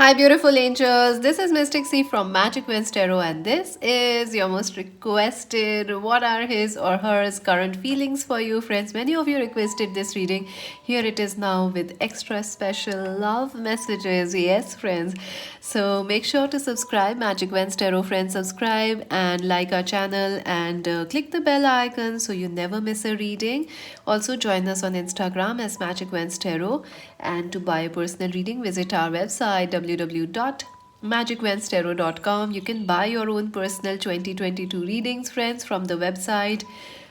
Hi, beautiful angels. This is Mystic C from Magic Wins Tarot, and this is your most requested. What are his or hers current feelings for you, friends? Many of you requested this reading. Here it is now with extra special love messages. Yes, friends. So make sure to subscribe, Magic Wins Tarot, friends. Subscribe and like our channel and click the bell icon so you never miss a reading. Also, join us on Instagram as Magic Wins Tarot. And to buy a personal reading, visit our website www.magicwenstarot.com. You can buy your own personal 2022 readings, friends, from the website.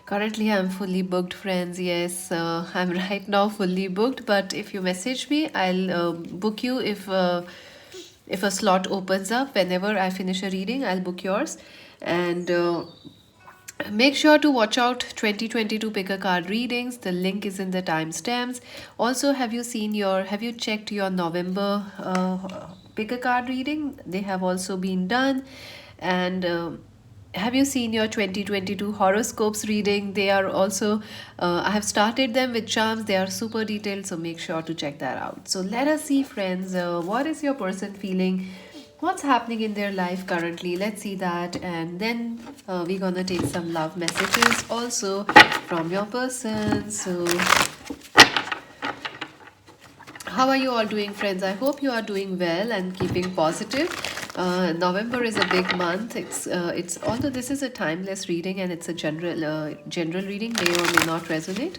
Currently, I'm fully booked, friends. Yes, I'm right now fully booked. But if you message me, I'll book you if a slot opens up. Whenever I finish a reading, I'll book yours. And make sure to watch out 2022 pick a card readings. The link is in the timestamps. Also, have you checked your November pick a card reading? They have also been done. And have you seen your 2022 horoscopes reading? They are also, I have started them with charms. They are super detailed, so make sure to check that out. So let us see, friends, what is your person feeling? What's happening in their life currently? Let's see that, and then we're gonna take some love messages also from your person. So how are you all doing, friends? I hope you are doing well and keeping positive. November is a big month. It's although this is a timeless reading and it's a general reading, may or may not resonate,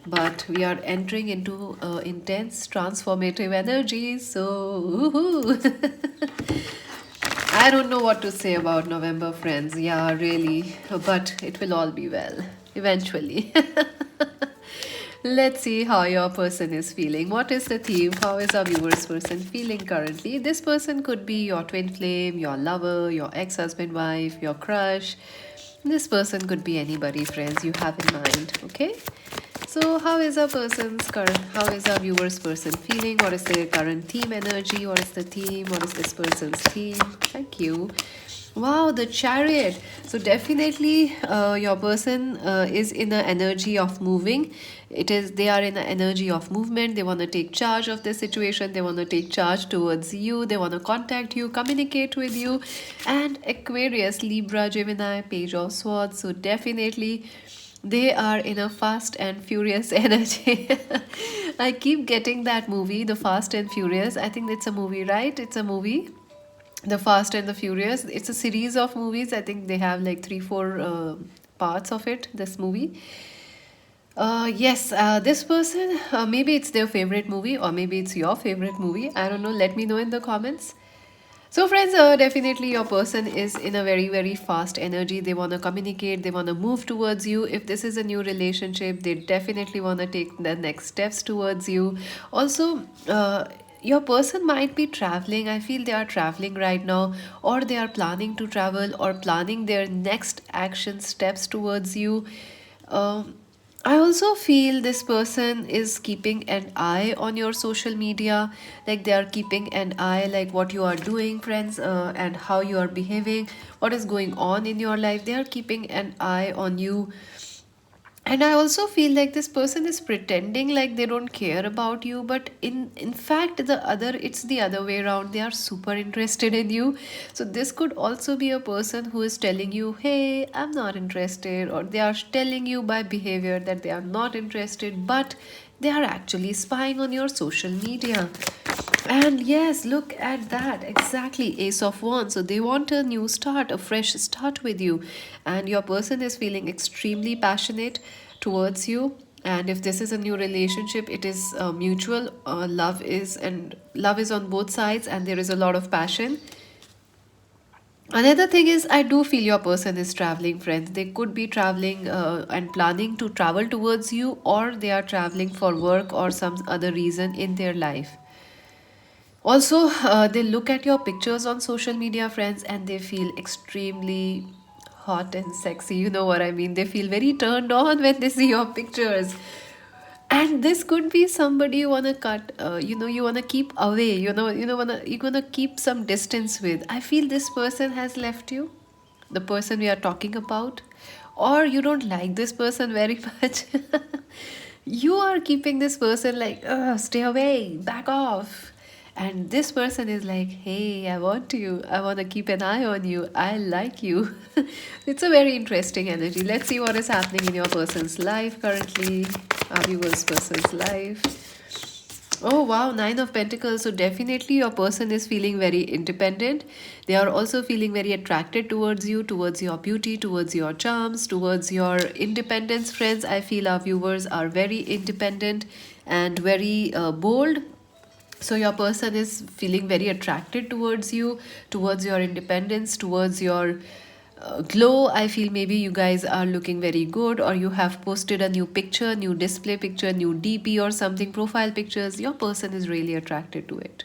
but we are entering into intense transformative energies. So woohoo! I don't know what to say about November, friends. Yeah, really, but it will all be well eventually. Let's see how your person is feeling. What is the theme? How is our viewer's person feeling currently? This person could be your twin flame, your lover, your ex husband, wife, your crush. This person could be anybody, friends, you have in mind. Okay? So, how is our viewer's person feeling? What is their current theme energy? What is the theme? What is this person's theme? Thank you. Wow, the chariot. So definitely, your person is in an energy of moving. They are in an energy of movement. They want to take charge of the situation. They want to take charge towards you. They want to contact you, communicate with you. And Aquarius, Libra, Gemini, Page of Swords. So definitely, they are in a fast and furious energy. I keep getting that movie, The Fast and Furious. I think it's a movie, right? It's a movie. The Fast and the Furious. It's a series of movies. I think they have like three, four parts of it, this movie. Yes, this person, maybe it's their favorite movie or maybe it's your favorite movie. I don't know. Let me know in the comments. So, friends, definitely your person is in a very, very fast energy. They want to communicate, they want to move towards you. If this is a new relationship, they definitely want to take the next steps towards you. Also, your person might be traveling. I feel they are traveling right now, or they are planning to travel, or planning their next action steps towards you. Um, I also feel this person is keeping an eye on your social media, like they are keeping an eye, like what you are doing, friends, and how you are behaving, what is going on in your life. They are keeping an eye on you, and I also feel like this person is pretending like they don't care about you, but in fact it's the other way around. They are super interested in you. So this could also be a person who is telling you, hey, I'm not interested, or they are telling you by behavior that they are not interested, but they are actually spying on your social media. And yes, look at that. Exactly. Ace of Wands. So they want a new start, a fresh start with you. And your person is feeling extremely passionate towards you. And if this is a new relationship, it is mutual. Love is on both sides, and there is a lot of passion. Another thing is, I do feel your person is traveling, friends. They could be traveling and planning to travel towards you, or they are traveling for work or some other reason in their life. Also, they look at your pictures on social media, friends, and they feel extremely hot and sexy. You know what I mean? They feel very turned on when they see your pictures. And this could be somebody you wanna cut, you wanna keep away. You wanna keep some distance with. I feel this person has left you, the person we are talking about, or you don't like this person very much. You are keeping this person like, stay away, back off. And this person is like, hey, I want you, I want to keep an eye on you, I like you. It's a very interesting energy. Let's see what is happening in your person's life currently, our viewers person's life. Oh wow, Nine of Pentacles. So definitely your person is feeling very independent. They are also feeling very attracted towards you, towards your beauty, towards your charms, towards your independence. Friends, I feel our viewers are very independent and very bold. So your person is feeling very attracted towards you, towards your independence, towards your glow. I feel maybe you guys are looking very good, or you have posted a new picture, new display picture, new DP or something, profile pictures. Your person is really attracted to it.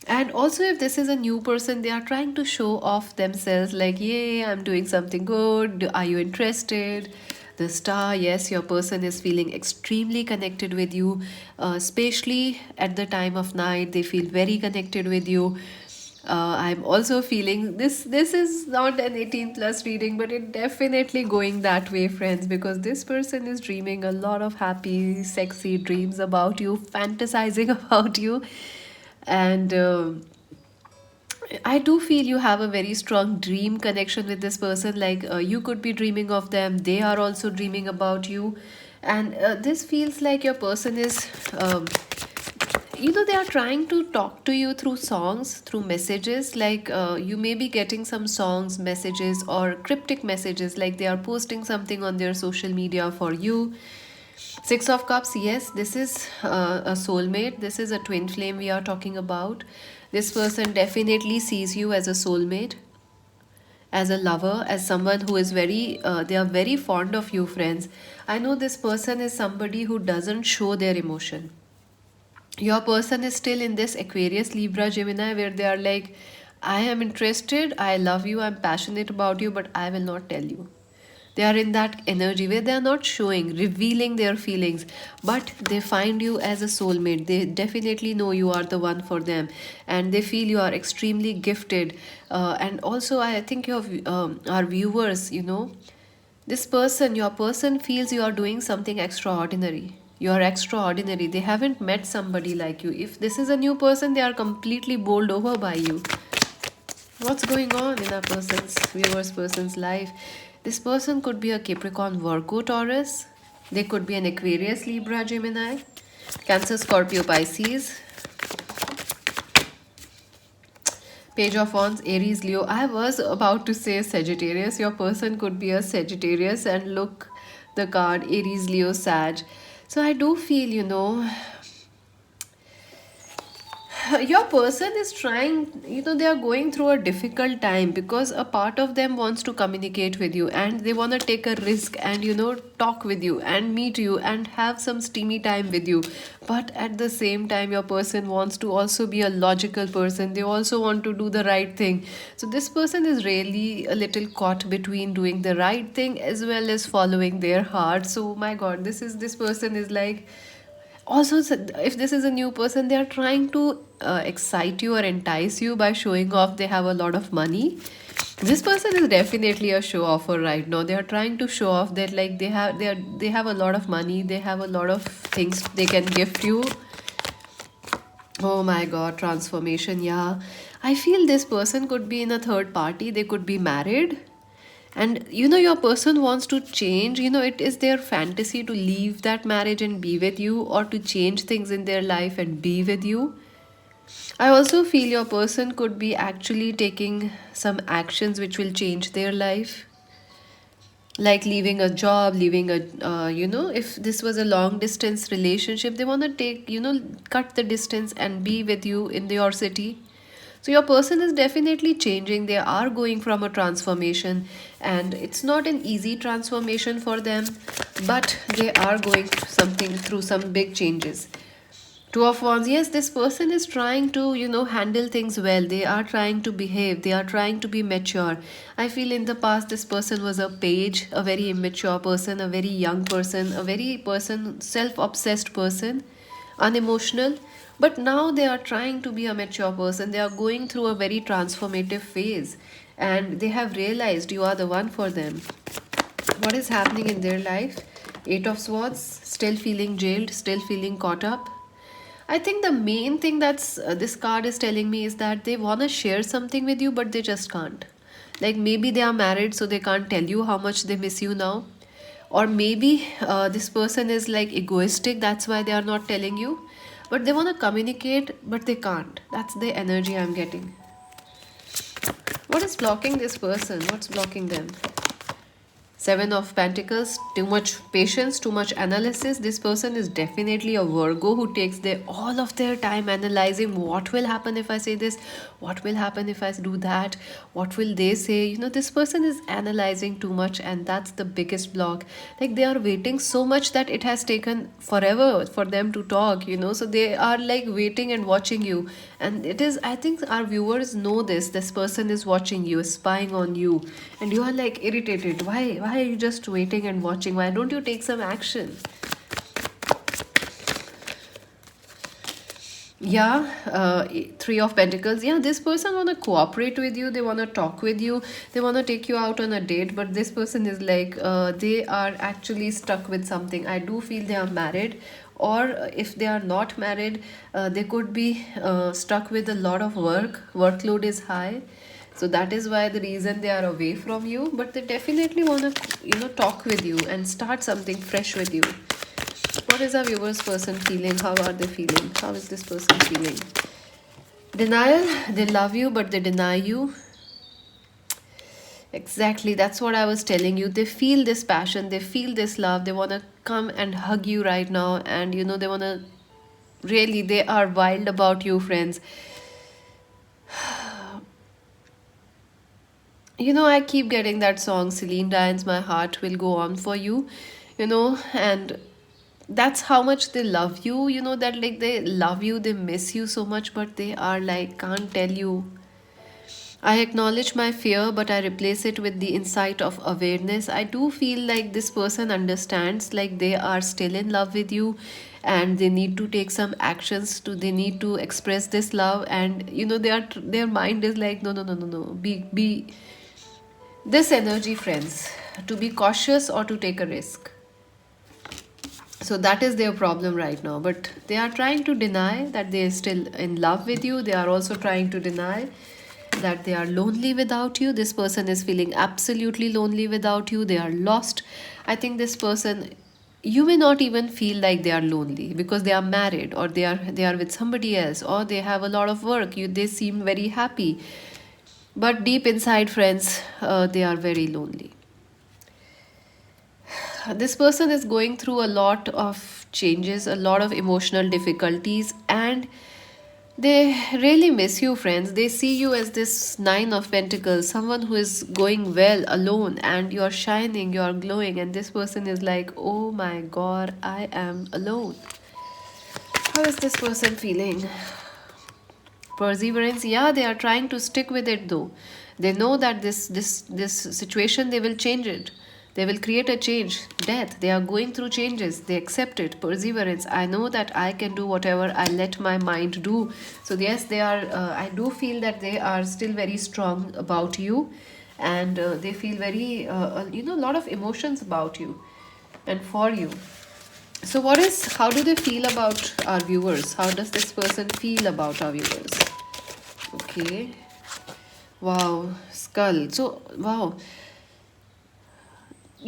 And also, if this is a new person, they are trying to show off themselves like, yay, I'm doing something good. Are you interested? The star, yes, your person is feeling extremely connected with you, especially at the time of night. They feel very connected with you. I'm also feeling this. This is not an 18 plus reading, but it definitely going that way, friends, because this person is dreaming a lot of happy, sexy dreams about you, fantasizing about you. And I do feel you have a very strong dream connection with this person. Like you could be dreaming of them, they are also dreaming about you. And this feels like your person is, they are trying to talk to you through songs, through messages. Like you may be getting some songs, messages, or cryptic messages, like they are posting something on their social media for you. Six of Cups, yes, this is a soulmate. This is a twin flame we are talking about. This person definitely sees you as a soulmate, as a lover, as someone who is very, they are very fond of you, friends. I know this person is somebody who doesn't show their emotion. Your person is still in this Aquarius, Libra, Gemini, where they are like, I am interested, I love you, I'm passionate about you, but I will not tell you. They are in that energy where they are not showing, revealing their feelings, but they find you as a soulmate. They definitely know you are the one for them, and they feel you are extremely gifted. And also, I think your our viewers, this person, your person feels you are doing something extraordinary. You are extraordinary. They haven't met somebody like you. If this is a new person, they are completely bowled over by you. What's going on in a person's viewer's person's life? This person could be a Capricorn, Virgo, Taurus. They could be an Aquarius, Libra, Gemini, Cancer, Scorpio, Pisces. Page of Wands, Aries, Leo. I was about to say Sagittarius. Your person could be a Sagittarius, and look, the card Aries, Leo, Sag. So I do feel, your person is trying, they are going through a difficult time because a part of them wants to communicate with you, and they want to take a risk and talk with you and meet you and have some steamy time with you. But at the same time, your person wants to also be a logical person. They also want to do the right thing. So this person is really a little caught between doing the right thing as well as following their heart. So my god, this person is like, also, if this is a new person, they are trying to excite you or entice you by showing off they have a lot of money. This person is definitely a show offer right now. They are trying to show off that like they have a lot of money, they have a lot of things they can gift you. Oh my god, transformation. Yeah, I feel this person could be in a third party. They could be married, and your person wants to change. It is their fantasy to leave that marriage and be with you, or to change things in their life and be with you. I also feel your person could be actually taking some actions which will change their life, like leaving a job, leaving a if this was a long distance relationship, they want to take, cut the distance and be with you in your city. So your person is definitely changing. They are going from a transformation, and it's not an easy transformation for them, but they are going something through some big changes. Two of Wands, yes, this person is trying to, handle things well. They are trying to behave. They are trying to be mature. I feel in the past, this person was a page, a very immature person, a very young person, a very person, self-obsessed person, unemotional. But now they are trying to be a mature person. They are going through a very transformative phase, and they have realized you are the one for them. What is happening in their life? Eight of Swords, still feeling jailed, still feeling caught up. I think the main thing that's this card is telling me is that they want to share something with you, but they just can't. Like maybe they are married, so they can't tell you how much they miss you now. Or maybe this person is like egoistic, that's why they are not telling you. But they want to communicate, but they can't. That's the energy I'm getting. What is blocking this person? What's blocking them? Seven of Pentacles, too much patience, too much analysis. This person is definitely a Virgo who takes all of their time analyzing what will happen if I say this, what will happen if I do that, what will they say. This person is analyzing too much, and that's the biggest block. Like they are waiting so much that it has taken forever for them to talk. So they are like waiting and watching you. And it is, I think our viewers know this person is watching you, spying on you, and you are like irritated. Why are you just waiting and watching? Why don't you take some action? Yeah, Three of Pentacles. Yeah, this person want to cooperate with you. They want to talk with you. They want to take you out on a date. But this person is like, they are actually stuck with something. I do feel they are married. Or if they are not married, they could be stuck with a lot of work. Workload is high. So that is why the reason they are away from you. But they definitely want to, talk with you and start something fresh with you. What is our viewers person feeling? How are they feeling? How is this person feeling? Denial. They love you, but they deny you. Exactly. That's what I was telling you. They feel this passion. They feel this love. They want to come and hug you right now. And, they want to really, they are wild about you, friends. I keep getting that song, Celine Dion's My Heart Will Go On For You, and that's how much they love you, that like they love you, they miss you so much, but they are like, can't tell you. I acknowledge my fear, but I replace it with the insight of awareness. I do feel like this person understands, like they are still in love with you, and they need to take some actions they need to express this love, and their mind is like, no, no, no, no, no, be this energy, friends, to be cautious or to take a risk. So that is their problem right now. But they are trying to deny that they are still in love with you. They are also trying to deny that they are lonely without you. This person is feeling absolutely lonely without you. They are lost. I think this person, you may not even feel like they are lonely because they are married, or they are with somebody else, or they have a lot of work. They seem very happy. But deep inside, friends, they are very lonely. This person is going through a lot of changes, a lot of emotional difficulties, and they really miss you, friends. They see you as this Nine of Pentacles, someone who is going well alone, and you're shining, you're glowing, and this person is like, oh my god, I am alone. How is this person feeling? Perseverance. Yeah, they are trying to stick with it though. They know that this situation, they will change it. They will create a change. Death. They are going through changes. They accept it. Perseverance. I know that I can do whatever I let my mind do. So yes, they are. I do feel that they are still very strong about you, and they feel very a lot of emotions about you and for you. So how do they feel about our viewers? How does this person feel about our viewers? Okay. Wow. Skull. So, wow.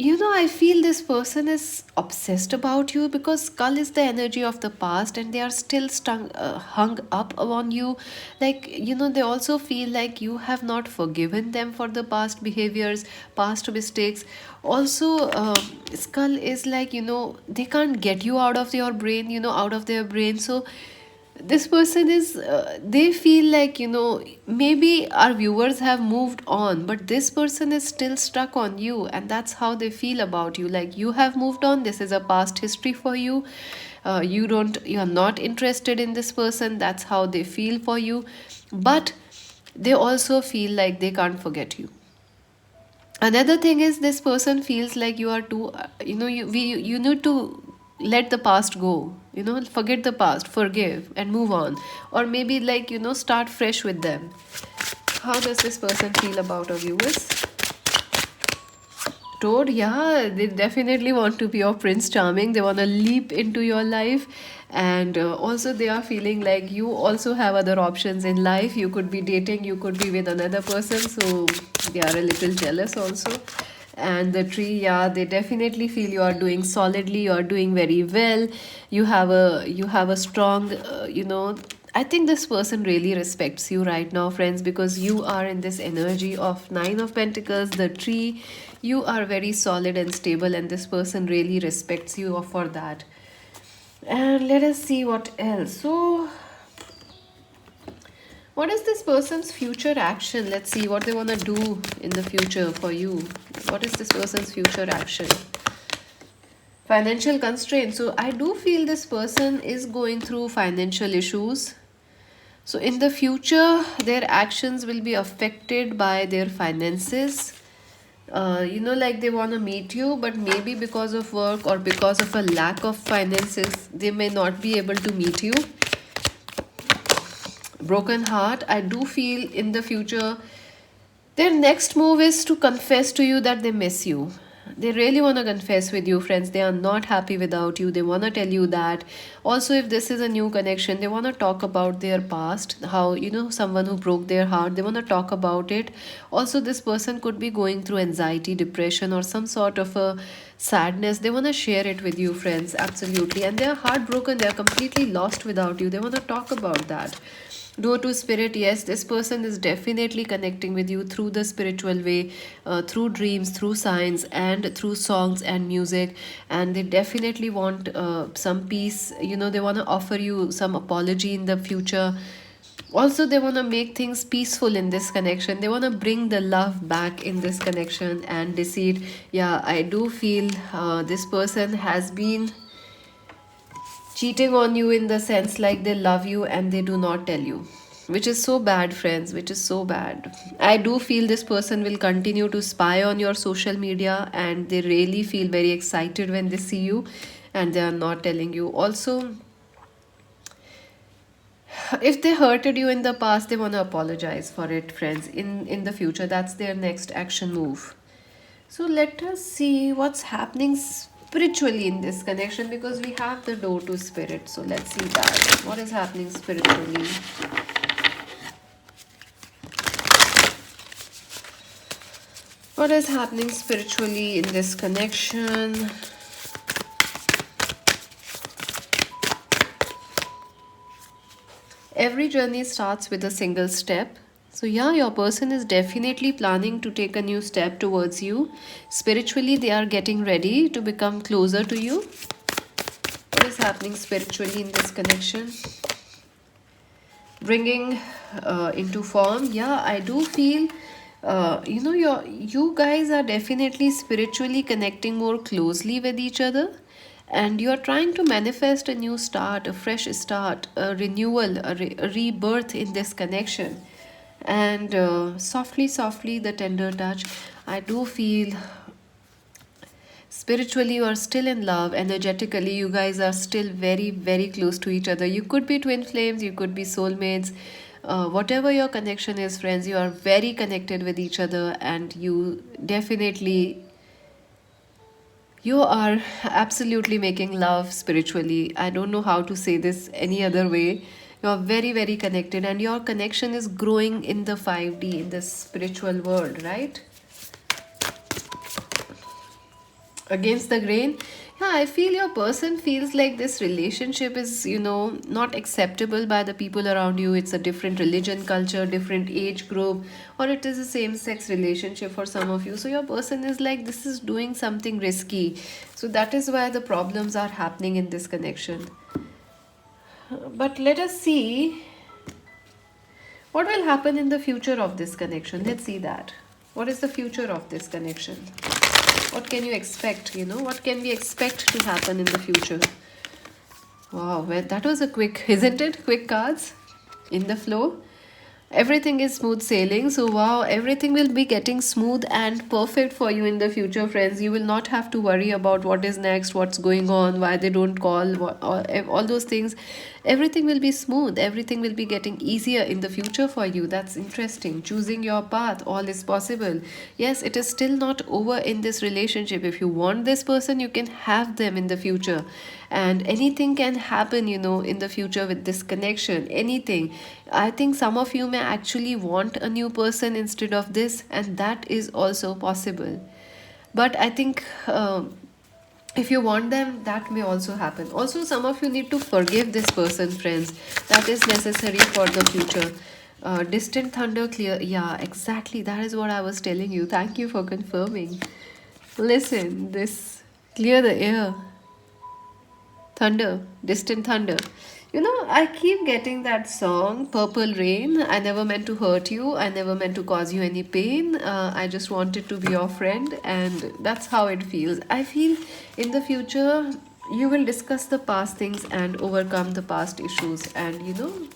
I feel this person is obsessed about you because skull is the energy of the past, and they are still hung up on you. Like, they also feel like you have not forgiven them for the past behaviors, past mistakes. Also, skull is like, they can't get you out of your brain, out of their brain. So, this person is they feel like maybe our viewers have moved on, but this person is still stuck on you, and that's how they feel about you. Like, you have moved on, this is a past history for you. You are not interested in this person. That's how they feel for you. But they also feel like they can't forget you. Another thing is, this person feels like you are too you need to let the past go, forget the past, forgive and move on, or maybe like start fresh with them. How does this person feel about our viewers? Toad, yeah, they definitely want to be your Prince Charming. They want to leap into your life. And also, they are feeling like you also have other options in life. You could be dating, you could be with another person. So, they are a little jealous also. And the tree, yeah, they definitely feel you are doing solidly, you are doing very well. You have a strong, I think this person really respects you right now, friends, because you are in this energy of Nine of Pentacles, the tree. You are very solid and stable, and this person really respects you for that. And let us see what else. So, what is this person's future action? Let's see what they want to do in the future for you. What is this person's future action? Financial constraints. So, I do feel this person is going through financial issues. So, in the future, their actions will be affected by their finances. Like they want to meet you, but maybe because of work or because of a lack of finances, they may not be able to meet you. Broken heart, I do feel in the future their next move is to confess to you that they miss you. They really want to confess with you, friends. They are not happy without you. They want to tell you that. Also, if this is a new connection, they want to talk about their past, how, someone who broke their heart, they want to talk about it. Also, this person could be going through anxiety, depression, or some sort of a sadness. They want to share it with you, friends. Absolutely. And they are heartbroken. They are completely lost without you. They want to talk about that. Door to spirit, yes, this person is definitely connecting with you through the spiritual way, through dreams, through signs, and through songs and music. And they definitely want some peace. They want to offer you some apology in the future. Also, they want to make things peaceful in this connection. They want to bring the love back in this connection and deceit. Yeah, I do feel this person has been cheating on you in the sense like they love you and they do not tell you, which is so bad, friends, which is so bad. I do feel this person will continue to spy on your social media, and they really feel very excited when they see you and they are not telling you. Also, if they hurted you in the past, they want to apologize for it, friends, in the future. That's their next action move. So let us see what's happening spiritually in this connection, because we have the door to spirit. So let's see that. What is happening spiritually? What is happening spiritually in this connection? Every journey starts with a single step. So, yeah, your person is definitely planning to take a new step towards you. Spiritually, they are getting ready to become closer to you. What is happening spiritually in this connection? Bringing into form. Yeah, I do feel you guys are definitely spiritually connecting more closely with each other, and you are trying to manifest a new start, a fresh start, a renewal, a rebirth in this connection. And softly, the tender touch, I do feel spiritually you are still in love. Energetically, you guys are still very, very close to each other. You could be twin flames, you could be soulmates. Whatever your connection is, friends, you are very connected with each other, and you are absolutely making love spiritually. I don't know how to say this any other way. You are very, very connected, and your connection is growing in the 5D, in the spiritual world, right? Against the grain. Yeah, I feel your person feels like this relationship is, not acceptable by the people around you. It's a different religion, culture, different age group, or it is a same sex relationship for some of you. So your person is like, this is doing something risky. So that is why the problems are happening in this connection. But let us see what will happen in the future of this connection. Let's see that. What is the future of this connection? What can you expect? What can we expect to happen in the future? Wow, well, that was a quick, isn't it? Quick cards in the flow. Everything is smooth sailing. So, wow, everything will be getting smooth and perfect for you in the future, friends. You will not have to worry about what is next, what's going on, why they don't call, all those things. everything will be smooth, everything will be getting easier in the future for you. That's interesting. Choosing your path, all is possible. Yes, it is still not over in this relationship. If you want this person, you can have them in the future, and anything can happen, in the future with this connection. Anything. I think some of you may actually want a new person instead of this, and that is also possible. But I think if you want them, that may also happen. Also, some of you need to forgive this person, friends. That is necessary for the future. Distant thunder clear. Yeah, exactly. That is what I was telling you. Thank you for confirming. Listen, this clear the air. Thunder, distant thunder. I keep getting that song, Purple Rain. I never meant to hurt you. I never meant to cause you any pain. I just wanted to be your friend, and that's how it feels. I feel in the future, you will discuss the past things and overcome the past issues, and you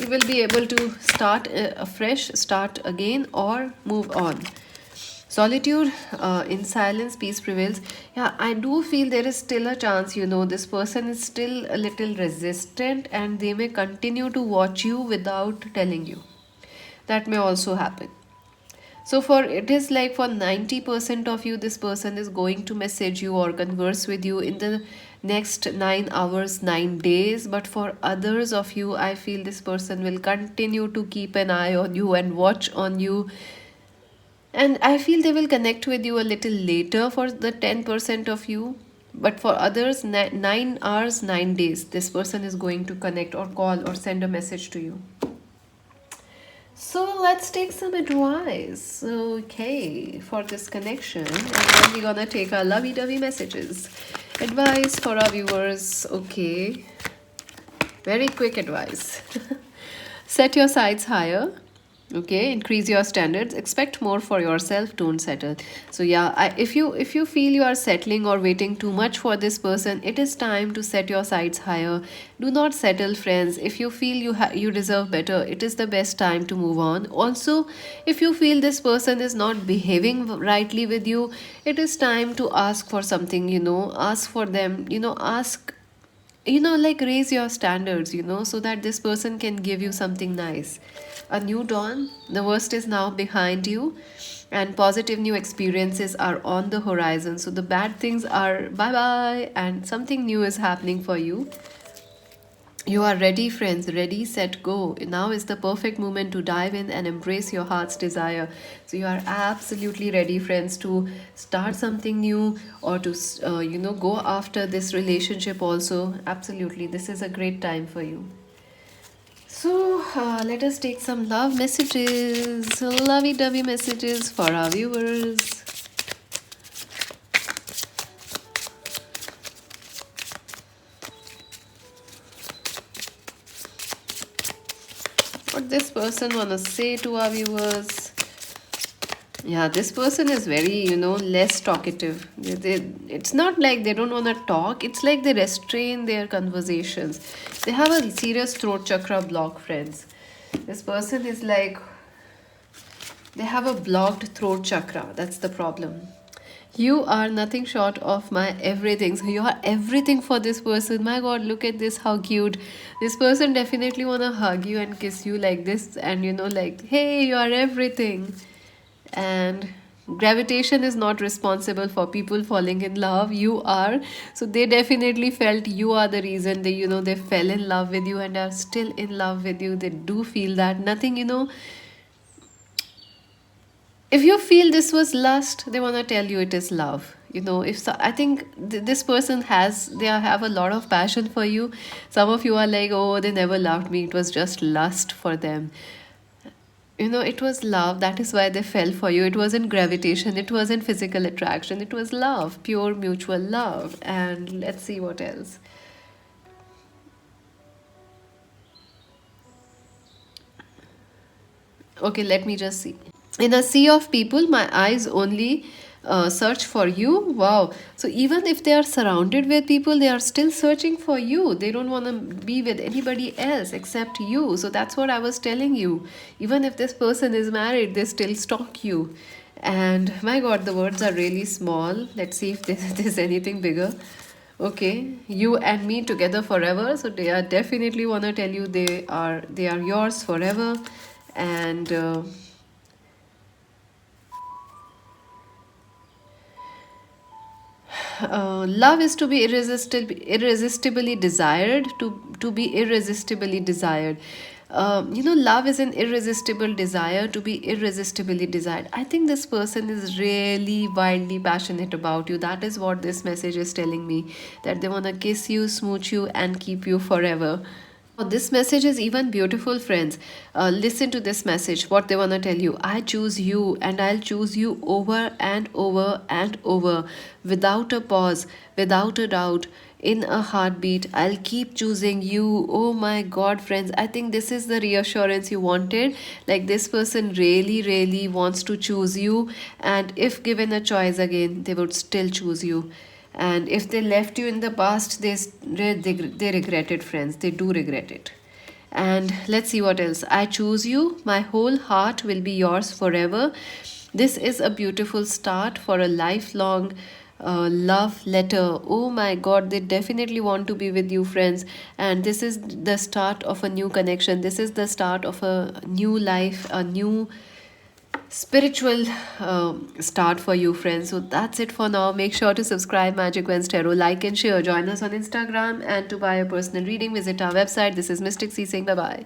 will be able to start afresh, start again, or move on. Solitude, in silence, peace prevails. Yeah, I do feel there is still a chance, this person is still a little resistant and they may continue to watch you without telling you. That may also happen. So, for it is like for 90% of you, this person is going to message you or converse with you in the next 9 hours, 9 days. But for others of you, I feel this person will continue to keep an eye on you and watch on you, and I feel they will connect with you a little later for the 10% of you. But for others, 9 hours, 9 days, this person is going to connect or call or send a message to you. So let's take some advice, okay, for this connection. And then we're gonna take our lovey dovey messages. Advice for our viewers, okay. Very quick advice. Set your sights higher. Okay, increase your standards, expect more for yourself, don't settle. So yeah, if you feel you are settling or waiting too much for this person, it is time to set your sights higher. Do not settle, friends. If you feel you deserve better, it is the best time to move on. Also, if you feel this person is not behaving rightly with you, it is time to ask for something, ask for them, ask, like raise your standards, so that this person can give you something nice. A new dawn, the worst is now behind you, and positive new experiences are on the horizon. So the bad things are bye bye, and something new is happening for you. You are ready, friends. Ready, set, go. Now is the perfect moment to dive in and embrace your heart's desire. So you are absolutely ready, friends, to start something new, or to, go after this relationship also. Absolutely. This is a great time for you. So let us take some love messages, lovey-dovey messages for our viewers. What this person wanna say to our viewers? Yeah, this person is very, less talkative. It's not like they don't want to talk. It's like they restrain their conversations. They have a serious throat chakra block, friends. This person is like, they have a blocked throat chakra. That's the problem. You are nothing short of my everything. So you are everything for this person. My God, look at this. How cute. This person definitely want to hug you and kiss you like this. And, like, hey, you are everything. And gravitation is not responsible for people falling in love. You are. So they definitely felt you are the reason they fell in love with you and are still in love with you. They do feel that. Nothing, if you feel this was lust, they want to tell you it is love. If so, I think this person they have a lot of passion for you. Some of you are like, oh, they never loved me, it was just lust for them. It was love. That is why they fell for you. It wasn't gravitation, it wasn't physical attraction, it was love, pure mutual love. And let's see what else. Okay, let me just see. In a sea of people, my eyes only search for you. Wow. So even if they are surrounded with people, they are still searching for you. They don't want to be with anybody else except you. So that's what I was telling you. Even if this person is married, they still stalk you. And my God, the words are really small. Let's see if there's anything bigger. Okay, you and me together forever. So they are definitely want to tell you they are yours forever, and love is to be irresistibly desired. To be irresistibly desired. Love is an irresistible desire to be irresistibly desired. I think this person is really wildly passionate about you. That is what this message is telling me. That they want to kiss you, smooch you, and keep you forever. Oh, this message is even beautiful, friends. Listen to this message, what they want to tell you. I choose you, and I'll choose you over and over and over, without a pause, without a doubt, in a heartbeat. I'll keep choosing you. Oh my God, friends. I think this is the reassurance you wanted. Like, this person really, really wants to choose you, and if given a choice again, they would still choose you. And if they left you in the past, they regret it, friends. They do regret it. And let's see what else. I choose you. My whole heart will be yours forever. This is a beautiful start for a lifelong love letter. Oh my God, they definitely want to be with you, friends. And this is the start of a new connection. This is the start of a new life, a new spiritual start for you, friends. So that's it for now. Make sure to subscribe Magic Wednesday Tarot, like and share. Join us on Instagram, and to buy a personal reading, visit our website. This is Mystic C saying bye bye.